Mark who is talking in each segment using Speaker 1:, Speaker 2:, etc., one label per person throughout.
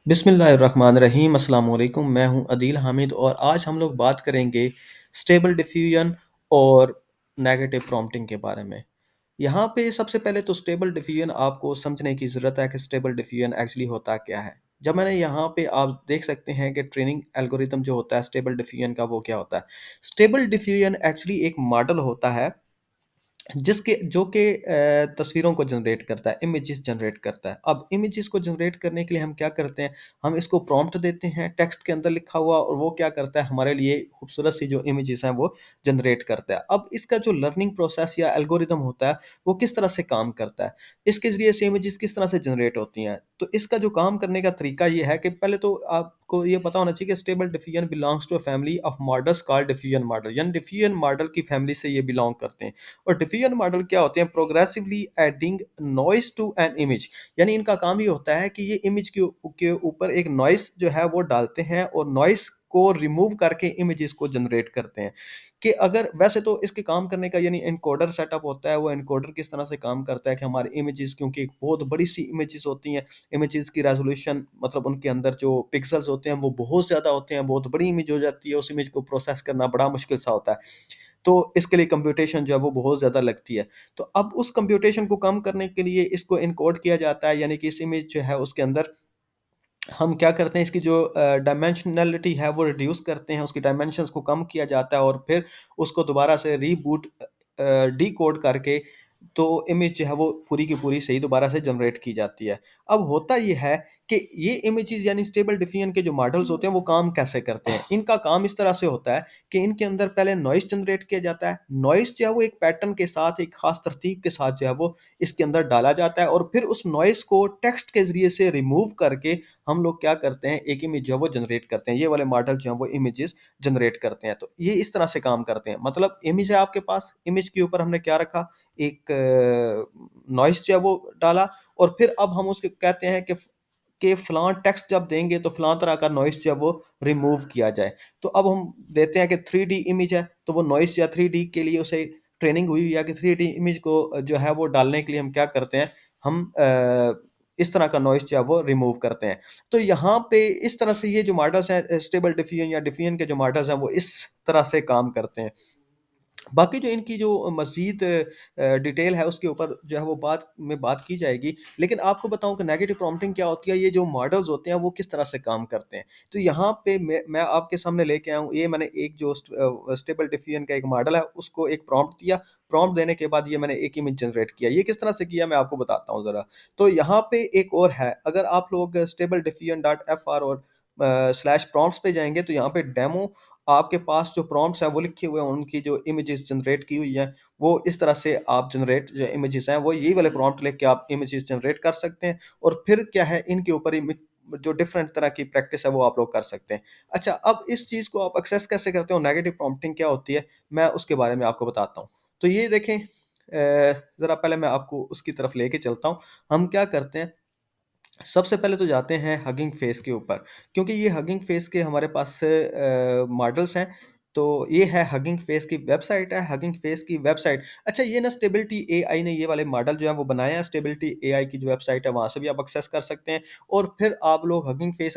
Speaker 1: बिस्मिल्लाहिर्रहमानिर्रहीम अस्सलाम वालेकुम। मैं हूं अदील हामिद और आज हम लोग बात करेंगे स्टेबल डिफ्यूजन और नेगेटिव प्रॉम्प्टिंग के बारे में। यहाँ पे सबसे पहले तो स्टेबल डिफ्यूजन आपको समझने की ज़रूरत है कि स्टेबल डिफ्यूजन एक्चुअली होता क्या है। जब मैंने यहाँ पे आप देख सकते हैं कि ट्रेनिंग एल्गोरिथम जो होता है स्टेबल डिफ्यूजन का वो क्या होता है। स्टेबल डिफ्यूजन एक्चुअली एक मॉडल होता है जिसके जो कि तस्वीरों को जनरेट करता है, इमेजेस जनरेट करता है। अब इमेजेस को जनरेट करने के लिए हम क्या करते हैं, हम इसको प्रॉम्प्ट देते हैं टेक्स्ट के अंदर लिखा हुआ और वो क्या करता है हमारे लिए खूबसूरत सी जो इमेजेस हैं वो जनरेट करता है। अब इसका जो लर्निंग प्रोसेस या एल्गोरिदम होता है, वो किस तरह से काम करता है, इसके ज़रिए से इमेजेस किस तरह से जनरेट होती हैं। तो इसका जो काम करने का तरीका ये है कि पहले तो आपको ये पता होना चाहिए कि stable diffusion belongs to a family of models called diffusion model, यानी डिफ्यूजन मॉडल की फैमिली से ये बिलॉन्ग करते हैं। और डिफिजन मॉडल क्या होते हैं, progressively adding noise to an image, यानी इनका काम ये होता है कि ये इमेज के ऊपर एक नॉइस जो है वो डालते हैं और नॉइस को रिमूव करके इमेजेस को जनरेट करते हैं। कि अगर वैसे तो इसके काम करने का यानी एनकोडर सेटअप होता है, वो एनकोडर किस तरह से काम करता है कि हमारी इमेजेस क्योंकि एक बहुत बड़ी सी इमेजेस होती हैं, इमेजेस की रेजोल्यूशन मतलब उनके अंदर जो पिक्सल्स होते हैं वो बहुत ज़्यादा होते हैं, बहुत बड़ी इमेज हो जाती है, उस इमेज को प्रोसेस करना बड़ा मुश्किल सा होता है। तो इसके लिए कंप्यूटेशन जो है वो बहुत ज़्यादा लगती है। तो अब उस कंप्यूटेशन को कम करने के लिए इसको एनकोड किया जाता है, यानी कि इस इमेज जो है उसके अंदर हम क्या करते हैं, इसकी जो डायमेंशनैलिटी है वो रिड्यूस करते हैं, उसकी डायमेंशंस को कम किया जाता है और फिर उसको दोबारा से रीबूट डिकोड करके तो इमेज जो है वो पूरी की पूरी सही दोबारा से जनरेट की जाती है। अब होता ये है कि ये इमेजेस यानी स्टेबल डिफिजन के जो मॉडल्स होते हैं वो काम कैसे करते हैं? इनका काम इस तरह से होता है कि इनके अंदर पहले नॉइज़ जनरेट किया जाता है। नॉइज़ जो है वो एक पैटर्न के साथ, एक ख़ास तरतीब के साथ जो है वो इसके अंदर डाला जाता है और फिर उस नॉइज़ को टेक्स्ट के ज़रिए से रिमूव करके हम लोग क्या करते हैं, एक इमेज जो है वो जनरेट करते हैं। ये वाले मॉडल जो हैं वो इमेजेस जनरेट करते हैं। तो ये इस तरह से काम करते हैं। मतलब इमेज है आपके पास, इमेज के ऊपर हमने क्या रखा, एक नॉइज़ जो है वो डाला और फिर अब हम उसको कहते हैं कि फलाँ टेक्स्ट जब देंगे तो फलाँ तरह का नॉइज़ जो है वो रिमूव किया जाए। तो अब हम देते हैं कि 3D इमेज है, तो वो नॉइज़ या 3D के लिए उसे ट्रेनिंग हुई है कि 3D इमेज को जो है वो डालने के लिए हम क्या करते हैं, हम इस तरह का नॉइज़ जो है वो रिमूव करते हैं। तो यहाँ पे इस तरह से ये जो मॉडल्स हैं स्टेबल डिफिजन या डिफिजन के जो मॉडल्स हैं वो इस तरह से काम करते हैं। बाकी जो इनकी जो मज़ीद डिटेल है उसके ऊपर जो है वो बात की जाएगी। लेकिन आपको बताऊँ कि नेगेटिव प्रॉम्प्टिंग क्या होती है, ये जो मॉडल्स होते हैं वो किस तरह से काम करते हैं। तो यहाँ पे मैं आपके सामने लेके आया हूँ, ये मैंने एक जो स्टेबल डिफिजन का एक मॉडल है उसको एक प्रॉम्प्ट दिया। प्रॉम्प्ट देने के बाद ये मैंने एक इमेज जनरेट किया। ये किस तरह से किया मैं आपको बताता हूँ ज़रा। तो यहाँ पे एक और है, अगर आप लोग स्टेबल डिफिजन डॉट एफआर और स्लैश प्रॉम्प्ट्स पे जाएँगे तो यहाँ पे डेमो आपके पास जो प्रॉम्प्ट्स हैं वो लिखे हुए हैं, उनकी जो इमेजेस जनरेट की हुई हैं, वो इस तरह से आप जनरेट जो इमेजेस हैं, वो यही वाले प्रॉम्प्ट लिख के आप इमेजेस जनरेट कर सकते हैं और फिर क्या है इनके ऊपर जो डिफरेंट तरह की प्रैक्टिस है वो आप लोग कर सकते हैं। अच्छा, अब इस चीज़ को आप एक्सेस कैसे करते हो, नेगेटिव प्रॉम्प्टिंग क्या होती है, मैं उसके बारे में आपको बताता हूँ। तो ये देखें ज़रा पहले मैं आपको उसकी तरफ लेके चलता हूँ। हम क्या करते हैं, सबसे पहले तो जाते हैं हगिंग फेस के ऊपर, क्योंकि ये हगिंग फेस के हमारे पास मॉडल्स हैं। तो ये है हगिंग फेस की वेबसाइट है, हगिंग फेस की वेबसाइट। अच्छा, ये ना स्टेबिलिटी एआई ने ये वाले मॉडल जो है वो बनाए हैं, स्टेबिलिटी एआई की जो वेबसाइट है वहाँ से भी आप एक्सेस कर सकते हैं और फिर आप लोग हगिंग फेस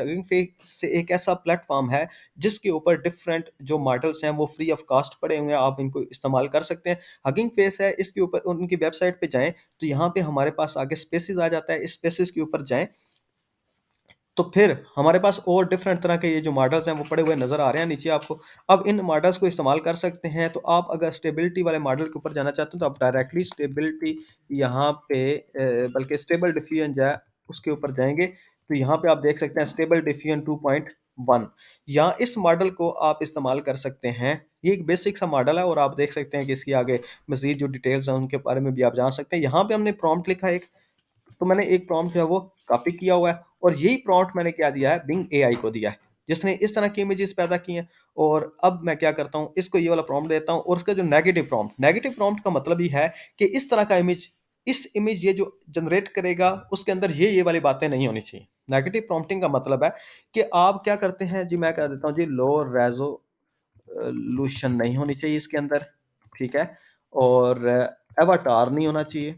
Speaker 1: से एक ऐसा प्लेटफ़ॉर्म है जिसके ऊपर डिफरेंट जो मॉडल्स हैं वो फ्री ऑफ कॉस्ट पड़े हुए हैं, आप इनको इस्तेमाल कर सकते हैं। हगिंग फेस है, इसके ऊपर उनकी वेबसाइट पे जाएँ, तो यहाँ पे हमारे पास आगे स्पेसेस आ जाता है, इस स्पेसेस के ऊपर जाएँ तो फिर हमारे पास और डिफरेंट तरह के ये जो मॉडल्स हैं वो पड़े हुए नज़र आ रहे हैं नीचे आपको। अब इन मॉडल्स को इस्तेमाल कर सकते हैं, तो आप अगर स्टेबिलिटी वाले मॉडल के ऊपर जाना चाहते हो तो आप डायरेक्टली स्टेबिलिटी यहाँ पे बल्कि स्टेबल डिफिजन जो है उसके ऊपर जाएँगे, तो यहाँ पे आप देख सकते हैं स्टेबल डिफिजन 2.1, यहाँ इस मॉडल को आप इस्तेमाल कर सकते हैं। ये एक बेसिक सा मॉडल है और आप देख सकते हैं कि इसकी आगे मज़ीद जो डिटेल्स हैं उनके बारे में भी आप जान सकते हैं। यहाँ पे हमने प्रॉम्प्ट लिखा है एक, तो मैंने एक प्रॉम्प्ट जो है वो कॉपी किया हुआ है और यही प्रॉम्प्ट मैंने क्या दिया है, बिंग एआई को दिया है, जिसने इस तरह की इमेजेस पैदा की हैं। और अब मैं क्या करता हूँ, इसको ये वाला प्रॉम्प्ट देता हूँ और उसका जो नेगेटिव प्रॉम्प्ट का मतलब ये है कि इस तरह का इमेज ये जो जनरेट करेगा उसके अंदर ये वाली बातें नहीं होनी चाहिए। नेगेटिव प्रॉम्प्टिंग का मतलब है कि आप क्या करते हैं जी, मैं कह देता हूँ जी लो रेज़ोल्यूशन नहीं होनी चाहिए इसके अंदर, ठीक है? और एवाटार नहीं होना चाहिए।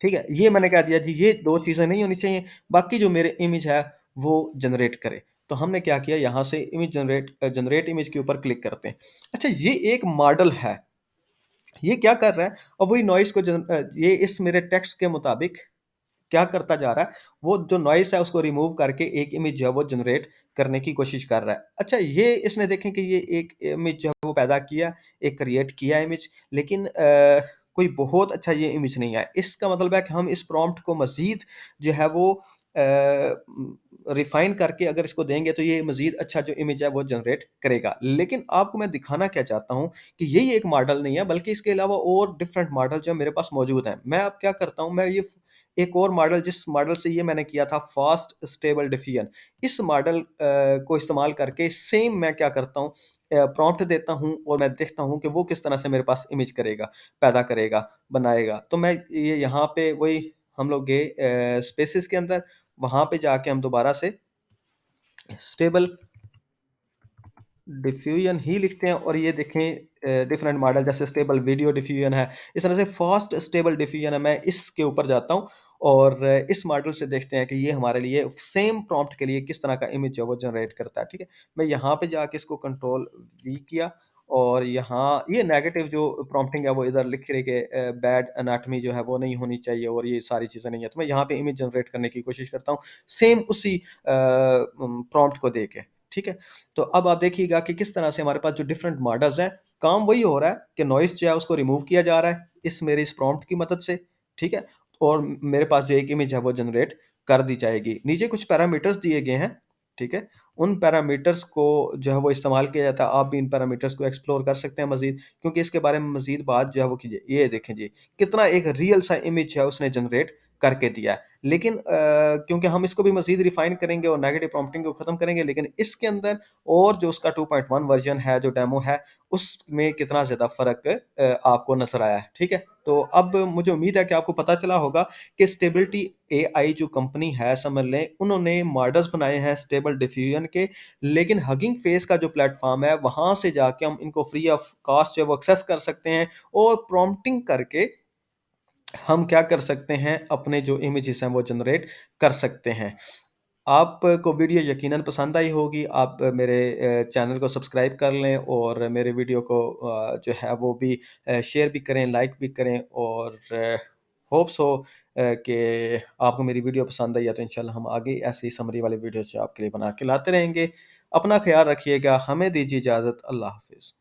Speaker 1: ठीक है? ये मैंने कह दिया जी, ये 2 चीज़ें नहीं होनी चाहिए। बाकी जो मेरे इमेज है, वो जनरेट करे। तो हमने क्या किया, यहाँ से इमेज जनरेट इमेज के ऊपर क्लिक करते हैं। अच्छा, ये एक मॉडल है, ये क्या कर रहा है, अब वही नॉइज़ को ये इस मेरे टेक्स्ट के मुताबिक क्या करता जा रहा है, वो जो नॉइज़ है उसको रिमूव करके एक इमेज जो है वो जनरेट करने की कोशिश कर रहा है। अच्छा, ये इसने देखें कि ये एक इमेज जो है वो पैदा किया, एक क्रिएट किया इमेज, लेकिन कोई बहुत अच्छा ये इमेज नहीं आया। इसका मतलब है कि हम इस प्रॉम्प्ट को मज़ीद जो है वो रिफ़ाइन करके अगर इसको देंगे तो ये मज़ीद अच्छा जो इमेज है वो जनरेट करेगा। लेकिन आपको मैं दिखाना क्या चाहता हूँ कि यही एक मॉडल नहीं है, बल्कि इसके अलावा और डिफरेंट मॉडल जो मेरे पास मौजूद हैं। मैं अब क्या करता हूँ, मैं ये एक और मॉडल, जिस मॉडल से ये मैंने किया था फास्ट स्टेबल डिफिजन, इस मॉडल को इस्तेमाल करके सेम मैं क्या करता हूँ, प्रॉम्प्ट देता हूँ और मैं देखता हूँ कि वो किस तरह से मेरे पास इमेज करेगा, पैदा करेगा, बनाएगा। तो मैं ये यहाँ पे वही हम लोग गए स्पेसिस के अंदर, वहाँ पे जाके हम दोबारा से स्टेबल डिफ्यूजन ही लिखते हैं और ये देखें डिफरेंट मॉडल जैसे स्टेबल वीडियो डिफ्यूजन है, इस तरह से फास्ट स्टेबल डिफ्यूजन है। मैं इसके ऊपर जाता हूँ और इस मॉडल से देखते हैं कि ये हमारे लिए सेम प्रॉम्प्ट के लिए किस तरह का इमेज जो है वो जनरेट करता है, ठीक है। मैं यहाँ पे जाके इसको कंट्रोल वी किया और यहाँ ये नेगेटिव जो प्रॉम्प्टिंग है वो इधर लिख रही कि बैड एनाटॉमी जो है वो नहीं होनी चाहिए और ये सारी चीज़ें नहीं है। तो मैं यहाँ पे इमेज जनरेट करने की कोशिश करता हूँ सेम उसी प्रॉम्प्ट को दे के, ठीक है। तो अब आप देखिएगा कि किस तरह से हमारे पास जो डिफरेंट मॉडल्स हैं, काम वही हो रहा है कि नॉइज़ जो है उसको रिमूव किया जा रहा है इस प्रॉम्प्ट की मदद से, ठीक है? और मेरे पास जो एक इमेज है वो जनरेट कर दी जाएगी। नीचे कुछ पैरामीटर्स दिए गए हैं, ठीक है? उन पैरामीटर्स को जो है वो इस्तेमाल किया जाता है। आप भी इन पैरामीटर्स को एक्सप्लोर कर सकते हैं मज़ीद, क्योंकि इसके बारे में मज़ीद बात जो है वो कीजिए। ये देखें जी, कितना एक रियल सा इमेज है उसने जनरेट करके दिया है। लेकिन क्योंकि हम इसको भी मज़ीद रिफ़ाइन करेंगे और नेगेटिव प्रॉम्प्टिंग को ख़त्म करेंगे, लेकिन इसके अंदर और जो उसका 2.1 वर्ज़न है, जो डेमो है, उसमें कितना ज़्यादा फ़र्क आपको नज़र आया है, ठीक है? तो अब मुझे उम्मीद है कि आपको पता चला होगा कि स्टेबिलिटी एआई जो कंपनी है, समझ लें, उन्होंने मॉडल्स बनाए हैं स्टेबल डिफ्यूजन के, लेकिन हगिंग फेस का जो प्लेटफ़ॉर्म है, वहाँ से जाके हम इनको फ्री ऑफ कॉस्ट जो है वो एक्सेस कर सकते हैं और प्रॉम्प्टिंग करके हम क्या कर सकते हैं, अपने जो इमेजेस हैं वो जनरेट कर सकते हैं। आपको वीडियो यकीनन पसंद आई होगी। आप मेरे चैनल को सब्सक्राइब कर लें और मेरे वीडियो को जो है वो भी शेयर भी करें, लाइक भी करें और होप्स हो कि आपको मेरी वीडियो पसंद आई है, तो इंशाल्लाह हम आगे ऐसी समरी वाली वीडियोज़ जो आपके लिए बना के लाते रहेंगे। अपना ख़्याल रखिएगा। हमें दीजिए इजाज़त। अल्लाह हाफ़िज़।